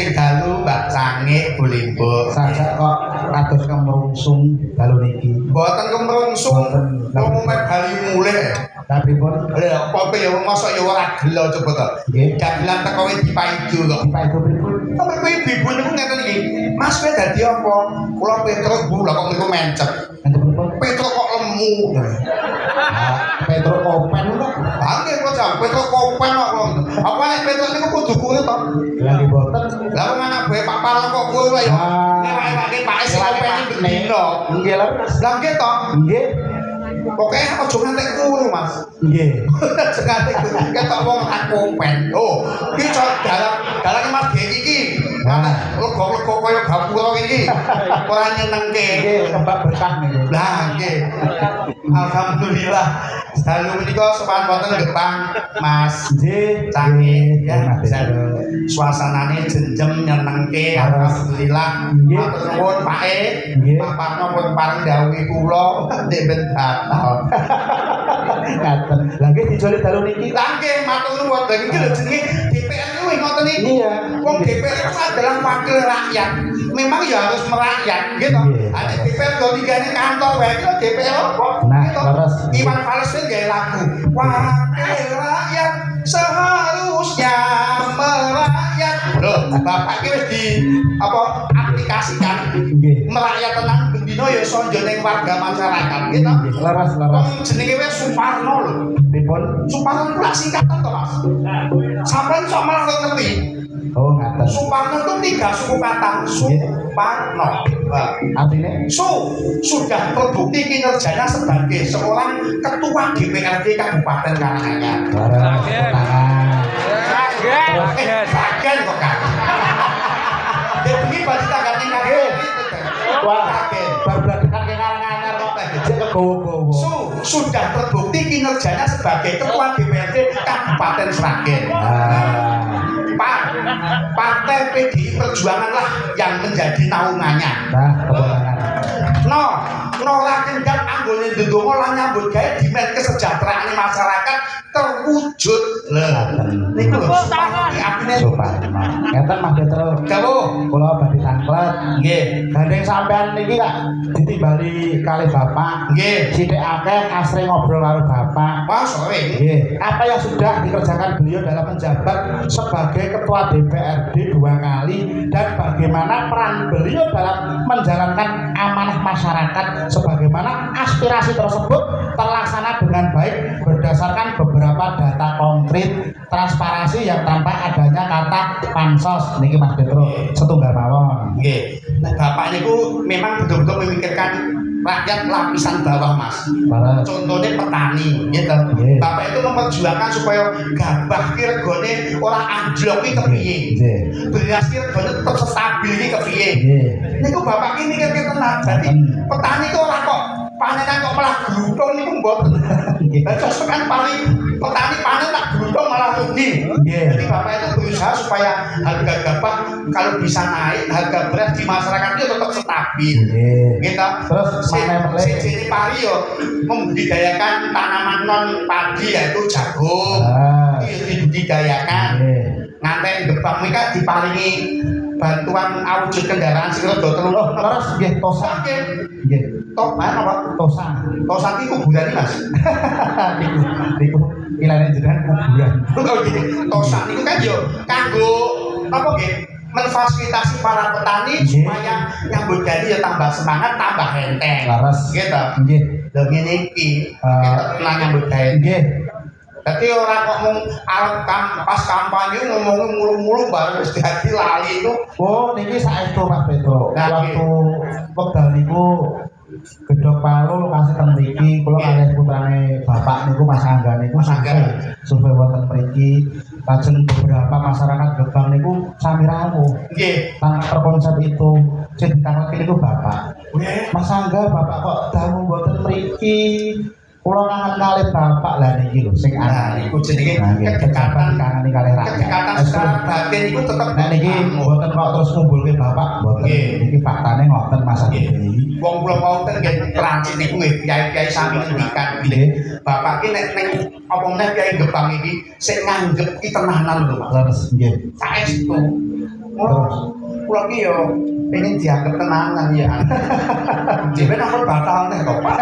sing dalu Mbak Sangik Bulimbo. Sajak kok kados kemrungsung dalu niki. Mboten kemrungsung. Wong mek bali mulih. Tapi pun Lha apa ya mosok ya ora gelo coba to. nggih, Dagelan teko wis dipaidu kok. Pak itu pripun? Tapi kowe ibu niku ngeten iki. Mas kowe dadi apa? Kula Petruk Bu lha kok niku mencet. Enten pripun? Petruk kok lemu. Petro Open kok. Bangke kok jam Petruk kopen kok. Apa nek Petruk niku kudu kuwi to? Lah nggih boten. Lah wong anak bae Pak Pal kok kuwi wae ya. Ngewae-wae Pak Es kopen iki bendino. Nggih lho. Lah nggih to. Nggih. Pokoke aja ngantek turu Mas. Nggih. Sekali ketok wong kopen. Oh, iki dalang Mas Geki iki. Nah, Lego-lego kaya gapura iki. Ora nyenengke. nggih kembak berkah niku. Lah nggih. Alhamdulillah. Dalu menika sopan wonten Jepang, Mas. Nggih, Canggih ya, Mas bisa Pedro. suasanane jenjem nyenengke. Alhamdulillah. Nggih. Matur nuwun Pak E. Nggih. Pak Parno pun paring dawuhi kula nek ben batal. Ngaten. Lah nggih dijoli dalu niki. Lah nggih matur nuwun. Lah iki lho jenenge DPR kuwi ngoten iki. Iya. Wong DPR itu adalah wakil rakyat. Memang ya harus merakyat gitu. Iya. Ada DPR go tigane kantor wae itu DPR apa? Nah, Gitu. leres. Iwan Fals itu gawe lagu. Wakil rakyat seharusnya merakyat. Loh, Bapak iki wis di apa aplikasikan Nggih. merakyat tenang bendino ya sonjo ning warga masyarakat gitu. Nggih, leres. Wong jenenge wis Suparno lho. Pripun? Suparno ku singkatan to, Mas. Sampeyan sok malah ngerti. Oh, ngaten. Suparno itu 3 suku kata. Suparno. Artine Sudah terbukti kinerjanya sebagai seorang ketua DPRD Kabupaten Karanganyar. leres. Tangan. Kaget kok kan. Dia begini bagi tangannya kaget. Wah, berbeladekan ke Karanganyar kok jek kegowo-gowo. Sudah terbukti kinerjanya sebagai ketua DPRD Kabupaten Sragen. Partai PDI Perjuangan lah yang menjadi naungannya. Nah, kebenaran. Nora kendang anggone ndonga lan nyambut gawe dimen kesejahteraan masyarakat terwujud. Niku lho artine Suparno. Ngeten Mas Petro. Dawuh. Kula badhe tanglet. Nggih. Gandeng sampean niki Kak ditimbali kalih Bapak. Nggih. Sithik akeh asring ngobrol karo Bapak. Wah, sore. Nggih. Apa yang sudah dikerjakan beliau dalam menjabat sebagai ketua DPRD 2 kali dan bagaimana peran beliau dalam menjalankan amanah masyarakat sebagaimana aspirasi tersebut terlaksana dengan baik berdasarkan beberapa data konkret transparansi yang tanpa adanya kata pansos niki Mas Petro setunggal mawon. Nggih. Nah, Bapak niku memang betul-betul memikirkan rakyat lapisan bawah, Mas. Barat. Contohnya petani, gitu. Nggih. Bapak itu memperjuangkan supaya gabah ki regane ora anjlok ki kepiye. Nggih. Beras ki regane tetep stabil ki kepiye. Nggih. Niku Bapak ki mikir tenan. Dadi petani itu ora kok panenan kok malah gluntung niku mboten. Nggih. Lah kan paling petani panen tak gluntung malah rugi. Nggih. Jadi Bapak itu berusaha supaya harga gabah kalau bisa naik, harga beras di masyarakat itu tetap stabil. Nggih. Gitu. Terus mana meleh? Sejene pari yo membudidayakan tanaman non padi yaitu jagung. Itu dibudidayakan. Nggih. Ngantek Gebang mika diparingi bantuan awujud kendaraan sing rada terus. Terus nggih tosa. Oke. Nggih. Tok mana Pak? Tosa. Tosa iki kuburan Mas. Niku ilane jenengan kuburan. Oh nggih. Tosa niku kan yo kanggo apa nggih? Memfasilitasi para petani supaya nyambut gawe ya tambah semangat, tambah enteng. Laras. Gitu. Nggih. Lha ngene iki kita tenang nyambut gawe. Nggih. Dadi ora kok mung arep pas kampanye ngomongnya mulu-mulu bareng wis dadi lali itu. Oh, niki saestu Mas Petro. Nah, Waktu wekdal niku gedhok Palu kasih teng mriki, kula kalih putrane Bapak niku Mas Angga niku Mas Angga. survei wonten mriki. Lajeng beberapa masyarakat Gebang niku sami rawuh. Nggih. Tanpa terkonsep itu sing ditangkep niku Bapak. Nggih. Mas Angga, Bapak kok dangu mboten mriki? Kula kangen kalih Bapak lah niki lho sing Nah, ana. iku jenenge Kedekatan kedekatan kangeni kalih rakyat. kedekatan secara batin itu tetap Nah niki mboten kok terus ngumpulke Bapak mboten. Nggih. Niki faktane ngoten Mas Nggih. Adi. Wong kula wonten nggih transit niku nggih kiai-kiai sami ngendikan nggih. Bapak ki nek ning apa meneh kiai Gebang iki sing nganggep ki tenanan lho Mas. Terus nggih. Saestu Terus kula ki yo pengen dianggap tenanan ya. Dhewe nang batal teh kok Pak.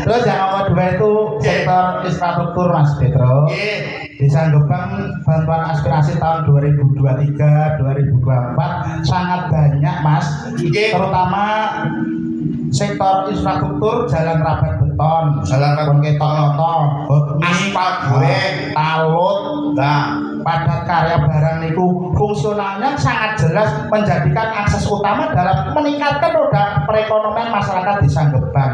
terus yang nomor 2 itu sektor infrastruktur Mas Petro. Nggih. Desa Gebang bantuan aspirasi tahun 2023-2024 sangat banyak Mas, Nggih. terutama sektor infrastruktur jalan rapat beton, Jalan rapat ketok-ketok, aspal goreng, talut, nah, padat karya barang niku fungsionalnya sangat jelas menjadikan akses utama dalam meningkatkan roda perekonomian masyarakat Desa Gebang.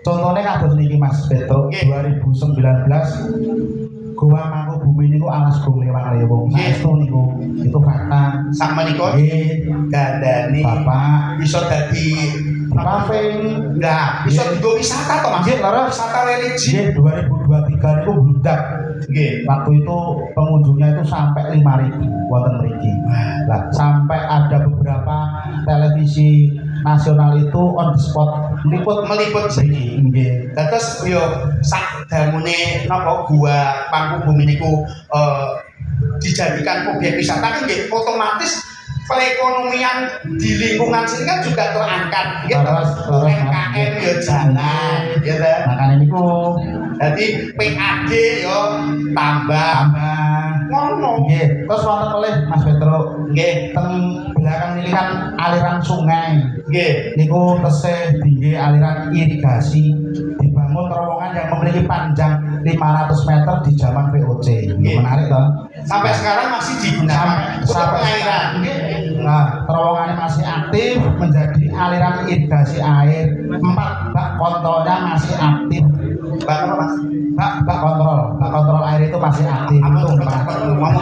Contohnya kados niki Mas Petro, Nggih. 2019 Goa Mangkubumi niku alas gong lewang-lewong. Saestu niku itu fakta. sak menika Nggih, gandane Bapak iso dadi paving. nah, iso digo wisata to Mas. Nggih, leres. Wisata religi. Nggih, 2023 niku bludak. Nggih. Waktu itu pengunjungnya itu sampai 5.000 wonten mriki. Lah, sampai ada beberapa televisi nasional itu on the spot meliput mriki. Nggih. Terus yo sak damune napa gua Mangkubumi niku dijadikan objek wisata kan nggih otomatis perekonomian di lingkungan sini kan juga terangkat gitu. Terus, UMKM yo jalan gitu. Makanya niku Jadi PAD yo tambah ngono. nggih. Terus wonten oleh Mas Petro Nggih, teng belakang ini kan aliran sungai. nggih. Niku tesih tinggi aliran irigasi dibangun terowongan yang memiliki panjang 500 meter di zaman VOC. Nggih. Menarik toh? Sampai sekarang masih digunakan untuk Sampai pengairan. Nah, terowongannya masih aktif menjadi aliran irigasi air. 4 bak kontrolnya masih aktif. Bak apa Mas? Bak kontrol air itu masih aktif. Apa Itu cepet-cepet ngomong.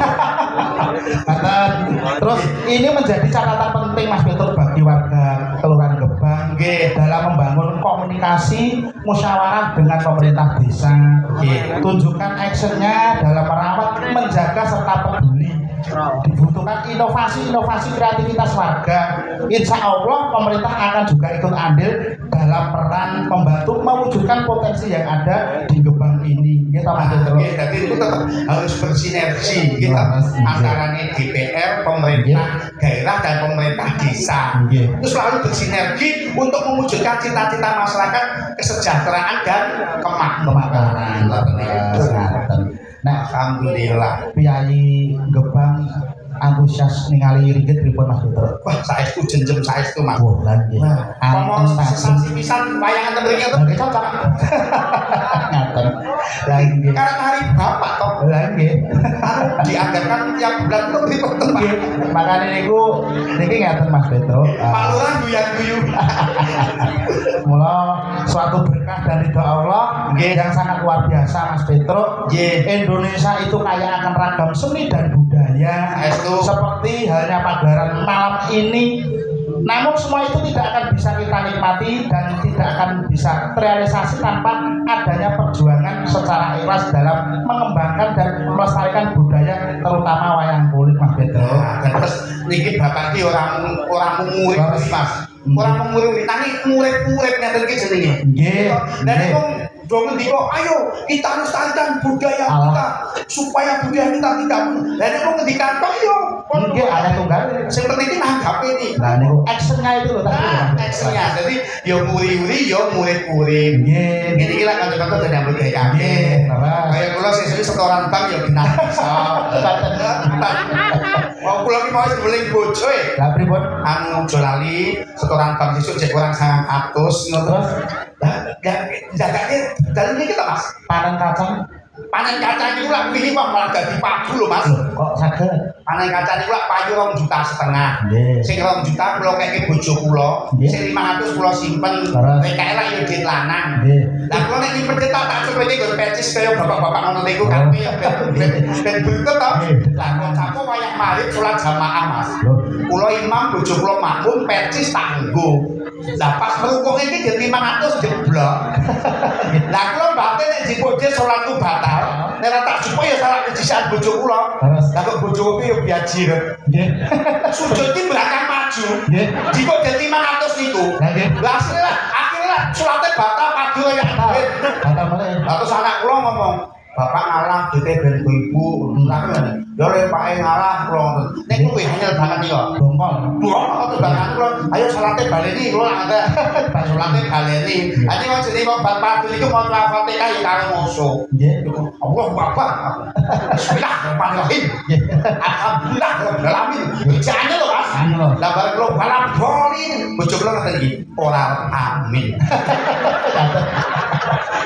Terus ini menjadi catatan penting Mas Petro bagi warga Kelurahan Gebang Nggih. dalam membangun komunikasi musyawarah dengan pemerintah desa. Nggih. Tunjukkan actionnya dalam merawat, menjaga serta peduli. Dibutuhkan inovasi kreativitas warga. Insya Allah pemerintah akan juga ikut andil dalam peran membantu mewujudkan potensi yang ada di Gebang ini. Kita masih terus. Oke, jadi itu tetap harus bersinergi gitu antara DPR, pemerintah daerah dan pemerintah desa. Nggih. Itu selalu bersinergi untuk mewujudkan cita-cita masyarakat kesejahteraan dan kemakmuran. Nah, Alhamdulillah. Piyayi Gebang antusias ningali ringgit pripun Mas Petro? Wah, saestu jenjem saestu Mas. Wah, lan nggih. Nah, ngomong Anten sensasi pisan wayangan ten mriki Lagi cocok. Ngaten. Lagi nggih. karena hari Bapak toh Lagi nggih. diadakan tiap bulan itu pripun Pak. Nggih. Makane niku niki ngaten Mas Petro. Pak Lurah guyu-guyu. Mula suatu berkah dari doa Allah yang sangat luar biasa Mas Petro. Nggih. Indonesia itu kaya akan ragam seni dan budaya. Saestu. Seperti halnya pagelaran malam ini. Namun semua itu tidak akan bisa kita nikmati dan tidak akan bisa terrealisasi tanpa adanya perjuangan secara ikhlas dalam mengembangkan dan melestarikan budaya terutama wayang kulit Mas Petro. Nah, dan terus niki bapak ki orang murid Mas. Orang murid tapi murid-murid ngeten iki jenenge. Nggih. Dan Nggih. itu dong ngendika, ayo kita lestarikan budaya kita supaya budaya kita tidak punah. Dan itu ngendikan tok yo. Nggih, ada tunggal. Sing penting iki nanggape iki. Nah, niku actionnya itu loh tadi. Nah, actionnya. Jadi yo muri-muri yo murid-murid. Nggih. Ini iki lah kanca-kanca dari ambek gawe kabeh. Nggih, terus. Kayak kula sesuk setoran bank yo genah bisa. Mau kula ki mau sebeling bojo e. Lah pripun? Anu ojo lali setoran bank sesuk jek kurang 900 ngono terus. Lah jagake dalan iki ta Mas. Panen kacang. Panen kacang iku lak wingi kok malah dadi pabu lho Mas. Loh, kok saged? Panen kacang iku lak payu 2,5 juta. Nggih. Sing 2 juta kula keke bojo kula, Nggih. sing 500 kula simpen. Terus? Rekake lak yo duit lanang. Nggih. Lah kula nek nyimpen cetak tak coba iki nggon pecis kaya bapak-bapak ngono niku kabeh ya ben berikut to. Lah kancaku wayah marit salat jamaah Mas. Loh. Kula imam bojo kula makmum pecis tak nggo. Lah pas merukung iki jadi 500 jeblok. Lah kula mbate nek dipoje salatku batal. Nek ora tak jupuk ya salah kejisian bojo kula. Terus? Lah kok bojoku yo biajir. Nggih. Sujud iki belakang maju. Nggih. Jika jadi 500 niku. Lah nggih. Lah akhirnya salate batal padu ya duit. Batal meneh. Lah terus anak kula ngomong, bapak ngalah dite ben ibu lan yo lek Pak ngalah kula nek kuwi hanyel banget yo Bongkol. buang atau banget kula ayo salate baleni kula ada salate baleni ati kok jenenge kok bapak iku mau Al-Fatihah ya karo musuh Nggih. Allah bapak bismillahirrahmanirrahim alhamdulillah rabbil alamin jane lho Mas Anu. lah bareng kula balap bolin bojo kula ngaten iki ora amin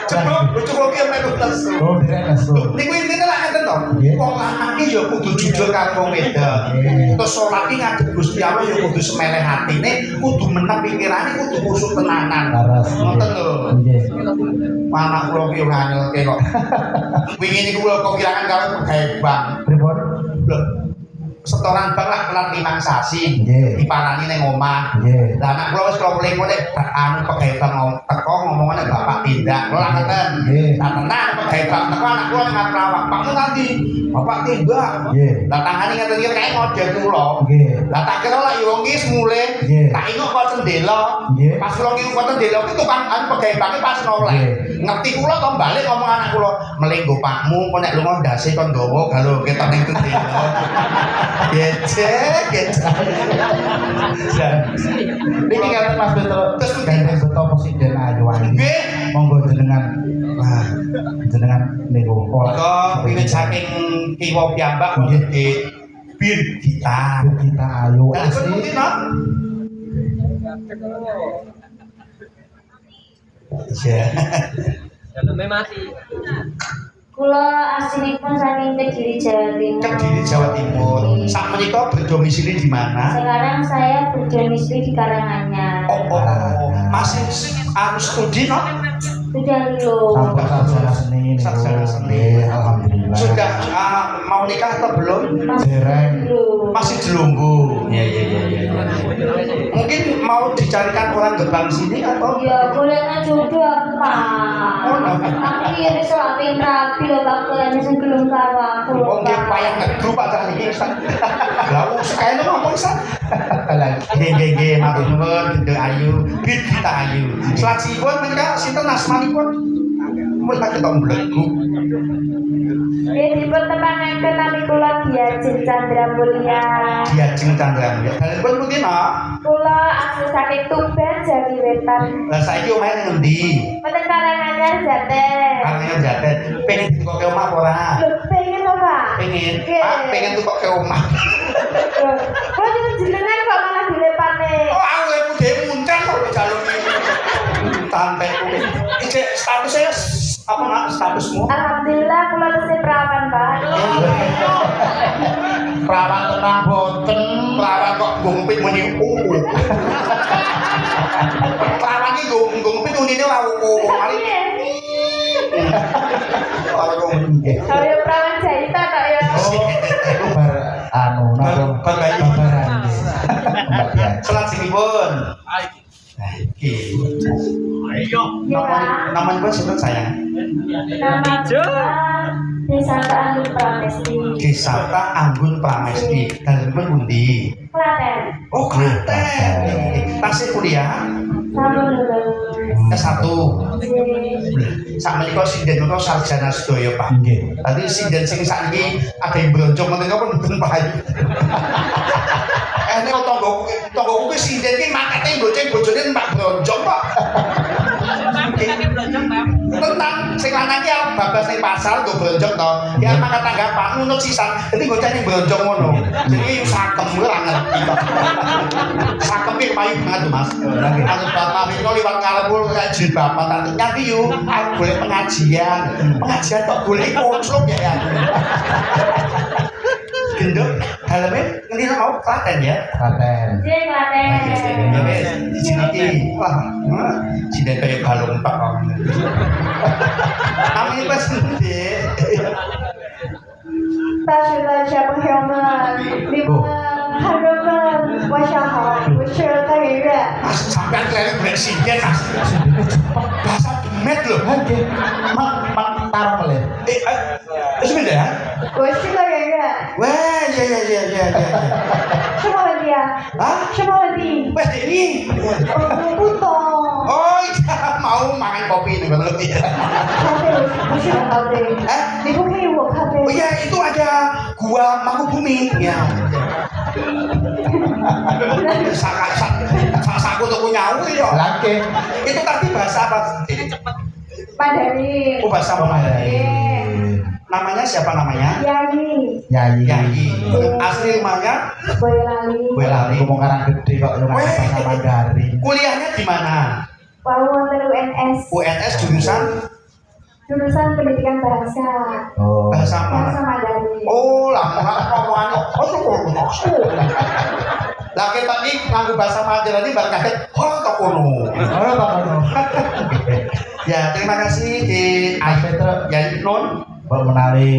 Ceblok, bojo ki melu lesu. Oh, direk lesu. Niku intine lak ngeten to. Nggih. Wong lanang ki ya kudu jujur karo wong wedok. Terus salat ki ngadep Gusti Allah ya kudu semeleh atine, kudu menep pikirane, kudu kusuk tenanan. Laras. Ngoten lho. Nggih. Mana kula ki yo nganyelke kok. Wingi niku kula kekirangan karo pegawai bank. Pripun? Lho, setoran bank lah telat 5 sasi. Nggih. Diparani ning omah. Nggih. Lah anak kula wis kula mling nek anu pegawai bank teko ngomongane bapak tindak. Kula ngeten. Nggih. Lah tenang pegawai bank teko anak kula ning lawak. Pakmu nanti bapak tindak. Nggih. Lah tangane ngeten iki kae model kula. Nggih. Lah tak kira lah yo wis mulai. Nggih. Tak ingok kok cendela. Nggih. Pas kula ngingok kok cendela ki tukang anu pegawai bank pas noleh. Nggih. Ngerti kula to balik ngomong anak kula, "Melinggo pakmu kok nek lunga ndase kon nggawa galo ketok ning cendela." Gecek. Niki ngaten Mas Petro. Terus gandeng beto Presiden Ayu Wangi. Nggih. Monggo jenengan jenengan niku pola. Kok wiwit saking kiwa piyambak Nggih. nggih bir gitar. Kita ayu Lah kok asli. mungkin no? Iya. Dalamnya mati. Kula aslinipun saking Kediri Jawa Timur. Kediri Jawa Timur. Sak menika berdomisili di mana? Sekarang saya berdomisili di Karanganyar. Oh. Masih anu studi no? Sudah lulus. Sampun sarjana seni niku. Sarjana seni. Nggih, alhamdulillah. Sudah mau nikah atau belum? Dereng. Masih jelumbu. Iya. Mungkin mau dicarikan orang gerbang sini atau? Ya boleh jodoh apa? Oh, no. Tapi ya soal rapi loh bakalan sing gelem karo aku. Oh, nggih payah ngegru padahal iki Ustaz. Lah wong sekane ngomong Ustaz. Nggih, matur nuwun Gendeng Ayu, Bit Kita Ayu. Selajengipun menika sinten asmanipun? Mun tak ketok mlebu. Ya dipun tepanaken nami kula Diajeng Chandra Mulia. Diajeng Chandra. Dalipun mungkin no? Kula asli saking Tuban, Jawi Wetan. Lah saiki omahe ning endi? Mboten Karanganyar Jaten. Karena Jaten. Pengen ditukoke omah apa ora? Lho pengen apa? Pengen. Nggih. Pak, pengen tukoke omah. Kok jenengan kok malah dilepane? Oh, aku yang dhewe muncul kok dijaluk iki. Santai kuwi. Iki statusnya apa nak statusmu? Alhamdulillah kula tesih perawan, Pak. Perawan tenang boten. Perawan kok ngumpit muni Perawan iki ngumpit unine ora mari. Ora kok Nggih. Saya perawan jahitan kok ya. Oh, iku bar anu napa? Bar bayi. Babaran nggih. Mbak Dian. Selajengipun. Iki. Ya, Pak. Namanya pun sebut sayang. Nama kula Desa Anggun Pramesti. Wisata Anggun Pramesti. Dalipun pundi? Klaten. Oh, Klaten. Tasih kuliah Sampun lulus. S1. Sak menika sinden menika sarjana sedaya, Pak. Nggih. Tadi sinden sing sakniki ada yang bronjong ngoten kok mboten payu. Nek tanggoku ki sinden ki makete bojone mbak bronjong kok. Tentang sing lanang ki arep babas ning pasar nggo bronjong to. Ya makan tanggapan nunut sisan. Dadi nggo cari bronjong ngono. Jadi sakem ora ngerti kok. Sakem ki payu banget lho, Mas. Anu bapak mino liwat ngarepku kayak jilbaban tak nyanti yo aku golek pengajian. Pengajian kok golek konsluk ya. Gendok daleme ngendi mau Klaten ya? Klaten. Nggih, Klaten. Ya wis, di sini ki. Wah, sinden kaya balung tok kok. Kami wis endi? Tasya penghormatan, lima harapan, wasyahat, wasyarakat. Mas sampean keren presiden Mas. Bahasa Demet lho. Nggih. Mak tarung melih. Sebentar ya. 我是个圆圆， Wah, ya. 什么问题啊？ Hah? 什么问题？ Wes ini. 我不懂。 Oh iya, mau mau makan kopi nih kalau lebih. 咖啡我不喜欢咖啡， Eh? 你不可以我咖啡 Oh。iya itu ada gua Mangkubumi ya. Saku tuku nyawu ya. Lagi Itu tadi bahasa apa? Mandarin. Oh bahasa Mandarin. Iya. Namanya siapa namanya? Yayi. Yayi. Yayi. Asli rumahnya Boyolali. Boyolali. Ngomong karang gede kok lu Weh. bahasa Mandarin. Kuliahnya di mana? Wawonten UNS. UNS jurusan Jurusan pendidikan bahasa. Oh. bahasa Bahasa mana? Mandarin. Oh, lah ngomongan lah kita ini nganggo bahasa Mandarin ini baru kaget. Oh, kok kono. Ora apa-apa. Ya, terima kasih di Mas Petro, Yayi Non. Mbak menawi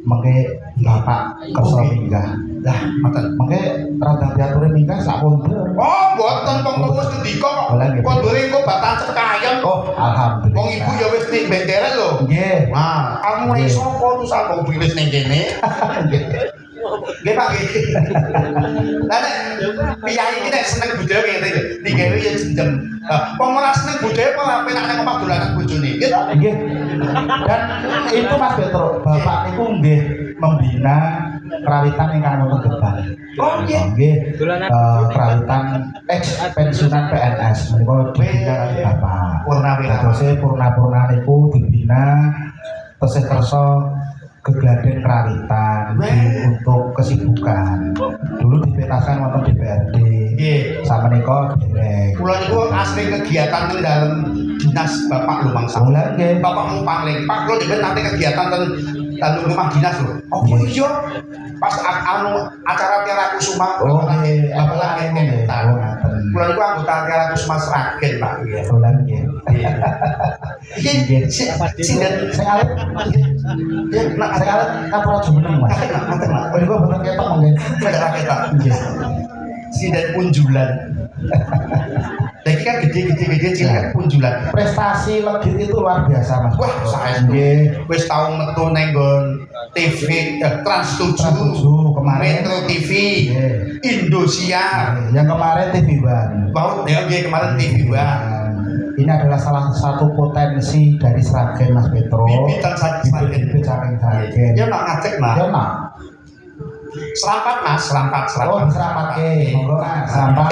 mengke Bapak kersa minggah. Lah, ngoten. Mengke rada diatur minggah sak kondur. Oh, mboten wong terus ngendika kok. Boleh, nggih. Kondure engko batan cekayan kok. Oh, alhamdulillah. Wong ibu ya wis ning benderet lho. Nggih. Nah, aku mulai sapa tuh sapa wis ning kene. Nggih Pak nggih. Lah nek piyai iki nek seneng budaya ngene lho. Digawe ya jendem. Wong ora seneng budaya kok penak nek omah dolanan bojone. Nggih to? Nggih. Dan itu Mas Petro, Bapak niku nggih membina kerawitan ingkang wonten Gebang. Oh nggih. Nggih. Kerawitan ex pensiunan PNS menika dibina kali Bapak. Purnawirawan. Terus purna-purna niku dibina tesih kersa gegladen kerawitan untuk kesibukan. Dulu dipetakan wonten DPRD. Nggih. Sameneika dereng. Kula niku asli kegiatan teng dalem dinas Bapak lho mangsa. Bulan nggih. Bapak mau paling Pak kula dhewe nanti kegiatan teng dalam rumah dinas lho. Oh iya. Pas anu acara Tiara Kusuma. Oh nggih, Bapak lagi nggih. tahu. Oh, ngaten. Kula niku anggota Tiara Kusuma Sragen Pak. Iya. Bulan nggih. Iki sinten Sing alit, ya nak sing alit kapura jumeneng Mas. ngaten Pak. Oh niku boten ketok mungkin. Ada kita. Nggih. Sinten punjulan. Lagi kan gede cilik kan punjulan. Prestasi legit itu luar biasa Mas. Wah, saya nggih. wis tau metu neng nggon TV Trans 7, Trans 7 kemarin. Metro TV, Nggih. Indosiar. Yang kemarin TV One. Mau ya nggih kemarin TV One. Ini adalah salah satu potensi dari Sragen Mas Petro. Bibitan Sragen. Bibit saking Sragen. Ya nak ngajak Mas. Ya nak. Serampat Mas, serampat. Oh, serapat ke. Monggo Mas, serapat.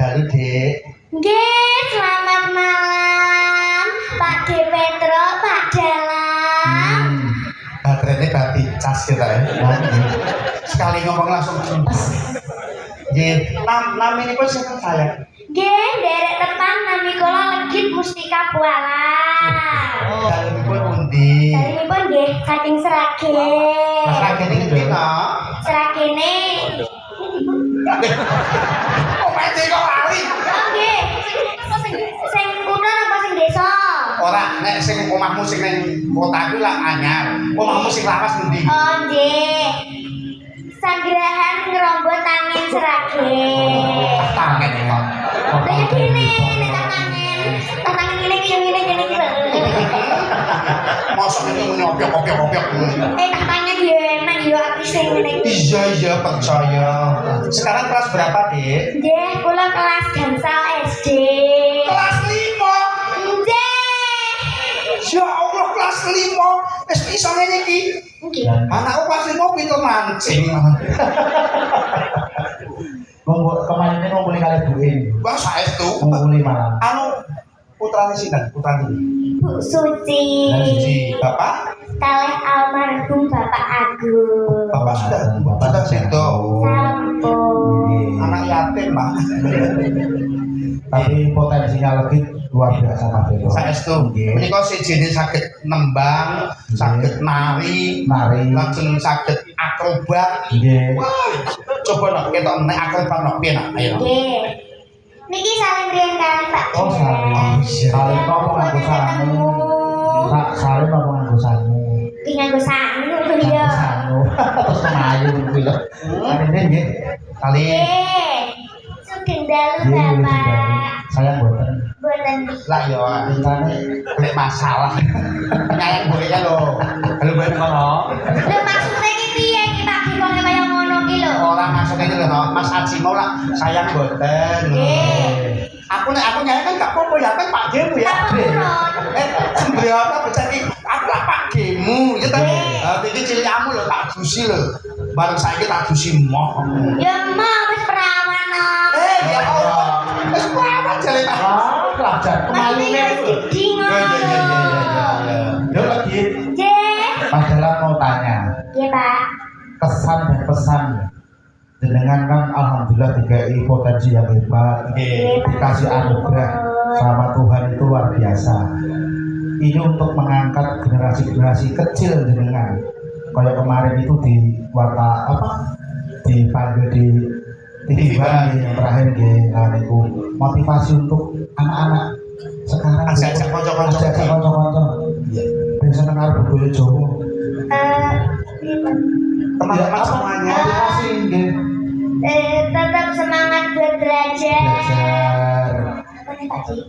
dalu, Dek. Nggih, selamat malam Pak D Petro, Pak Dalam. Baterainya babi cas kita ya. Sekali ngomong langsung cintas. Nggih, namanya pun siapa saya? Nggih, derek tepan nami kula Legit Mustika Bualan. Dalemipun pundi? Dalemipun nggih saking Sragen. Mas Ragen ini ngerti no? Sragene. Oh, mati kok lali. Oh nggih. Sing kutha apa sing desa? Ora, nek sing omahmu sing ning kota kuwi lah anyar. Omahmu sing lawas ngendi? Oh nggih. Sanggrahan ngerombot angin Sragen. Tangan kok. Kayak gini, ini tangan ini gini. Mosok ini ngopiok. Tangannya dia enak ya artis yang ini. Iya percaya. Sekarang kelas berapa, Dek? Nggih, kula kelas gansal SD. Kelas 5. Nggih. Ya Allah, kelas 5. Wis iso ngene iki. Nggih. Anakku kelas 5 pinter mancing. Kemarin ini ngumpulin kali buin. Wah, saestu. Ngumpulin malam. Anu putrane sinten? Putrane. Bu Suci. Suci. Bapak? Kalih almarhum Bapak Agung. Bapak sudah sedo. Sampun. Anak yatim, Pak. Tapi potensinya lebih luar biasa Mas Beto. Saestu. Menika sijine saged nembang, saged nari, lajeng saged akrobat. Nggih. Wah, coba nok ketok nek akrobat nok piye nak? Ayo. Nggih. Niki saling riyen kalian Pak. Oh, saling. Saling kok nganggo sangu. Saling kok nganggo sangu. Ki nganggo sangu ya. Sangu. Terus melayu kuwi lho. Ini nggih. Kali Nggih. Sugeng dalu Bapak. Saya mboten. Mboten. lah ya intane golek masalah. Nyayang bolehnya lho. Kalau boleh ngono. Lho maksudnya iki piye iki Pak dikone kaya ngono ki lho. Ora maksudnya iki lho, Mas Aji mau lah sayang boten. Nggih. Aku nyayang kan gak apa-apa ya kan Pak Gemu ya. Sembriyana becak iki aku lah Pak Gemu ya ta. Iki cilikmu lho tak dusi lho. Bareng saiki tak dusi moh. Ya mau wis perawan kok. Ya Allah. Wis perawan jale Pak. Pelajar Maksudnya wis gede ngono. Yo lagi Nggih. padahal mau tanya Nggih Pak. kesan dan pesan dengan kan alhamdulillah DKI potensi yang hebat, dikasih anugerah sama Tuhan itu luar biasa. Ini untuk mengangkat generasi-generasi kecil dengan kayak kemarin itu di warta apa dipanggil di TV yang terakhir di itu motivasi untuk anak-anak sekarang Ajak kanca-kanca bisa dengar budaya Jawa teman-teman semuanya motivasi nggih Tetap semangat buat belajar. belajar Apa nih Pak Ji?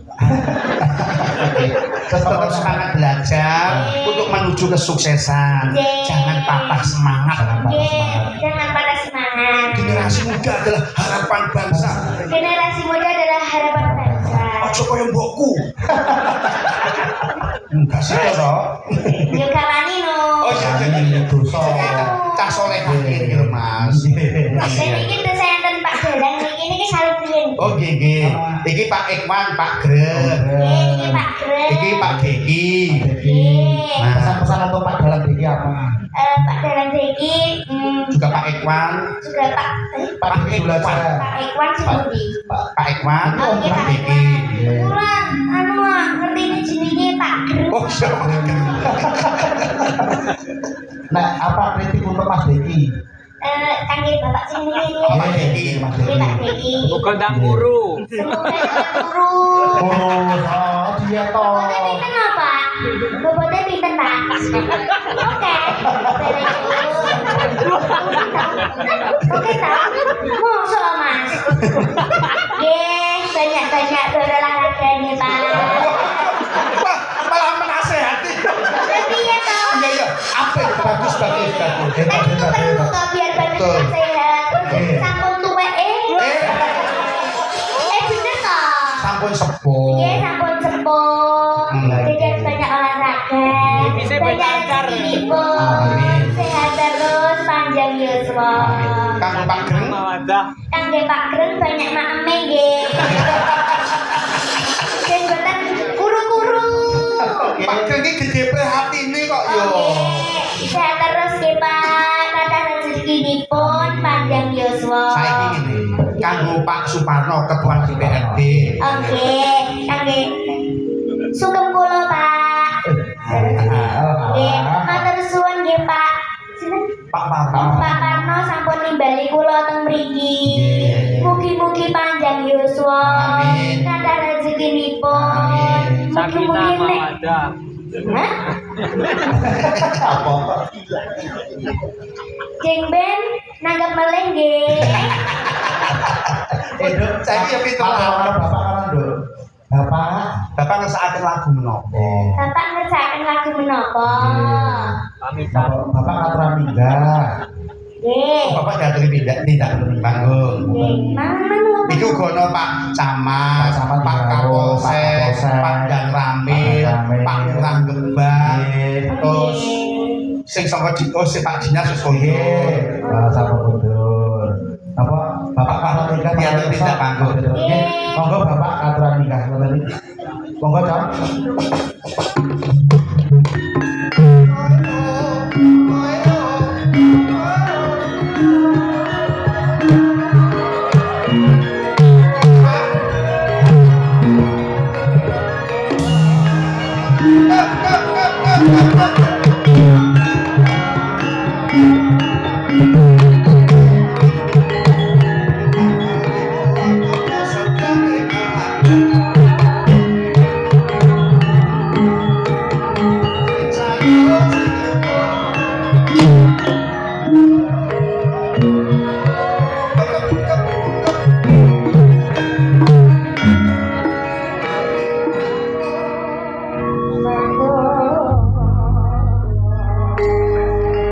tetap semangat belajar untuk menuju kesuksesan. Jangan patah semangat. Nggih, jangan patah semangat. Generasi muda adalah harapan bangsa. Generasi muda adalah harapan bangsa. Ojo koyo mbokku. Enggak sih toh. Yo kawani no. Oh iya dosa. Cah soleh akhir gitu Mas. Dan iki desa enten Pak Dalang niki saling riyen. Oh nggih. Iki Pak Ikwan, Pak Greg. Nggih, iki Pak Greg. Iki Pak Geki. Nggih. pesan-pesan untuk Pak Dalang ini apa? Pak Dalang iki Juga Pak Ikwan. juga Pak Pak Ikwan. Pak Ikwan Sibudi. Pak Ikwan, Oh nggih Pak Pak Geki. Ikwan. Kurang anu ngerti ini jenenge Pak Greg. Oh iya Pak Greg. Nah, apa kritik untuk Mas Deki? Kangge Bapak sing niki. Pak Geki. Mas Nggih Pak Deki. Deki. Bukan danguru. Semoga guru. Oh, dia toh. Bobotnya pinten apa? Bobotnya pinten Pak? Oke. Very good. Oke tak? Mosok Mas. Nggih, banyak-banyak berolahraga nih Pak. Wah, malah menasehati. Tapi ya toh. Iya. Apa itu? Bagus. Kan itu perlu toh biar badan kita sehat. Terus sampun tuwek bener toh. Sampun sepuh. Iya sampun sepuh. Jadi harus banyak olahraga. Bisa Banyak berlancar. rezeki, sehat terus, panjang yuswa. Kang Pak Greng. Mawadah. Kang kangge Pak Greng banyak makeme nggih. Sing boten kuru-kuru. Pak Greng iki gede prihatine kok yo. Saya terus nggih Pak, kata rezekinipun panjang yuswa. Saiki ngene, kanggo Pak Suparno ketua DPRD. Oke, kangge sugeng kula Pak. Nggih, matur suwun nggih Pak. Sinten? Pak Parno. Pak Parno sampun nimbali kula teng mriki. Mugi-mugi panjang yuswa. Amin. Kata rezekinipun. Amin. Sakita Mugi-mugi nek mawadah. Hah? Apa? Jeng Ben nanggap meleh nggih. Duk, saiki ya pintu Bapak kan, Duk. Bapak ngesakaken lagu menapa? Bapak ngerjakan lagu menapa? Pamitan. Bapak aturan minggah. Nggih. Bapak diaturi tidak panggung. Nggih. Mangan Iki uga ana Pak Camat, Pak Camat Pak Biro, Kapolsek, Pak Kapolsek, Pak Dan Ramil, Pak Dan Ramil. Pak Lurah Gebang, terus Nggih. sing saka sing Pak Dinas Susoyo. Nggih, Bapak Gubernur. Apa Bapak kalau nikah Diatur tidak panggung. Nggih. Monggo Bapak aturan nikah ngoten iki. Monggo, Cok.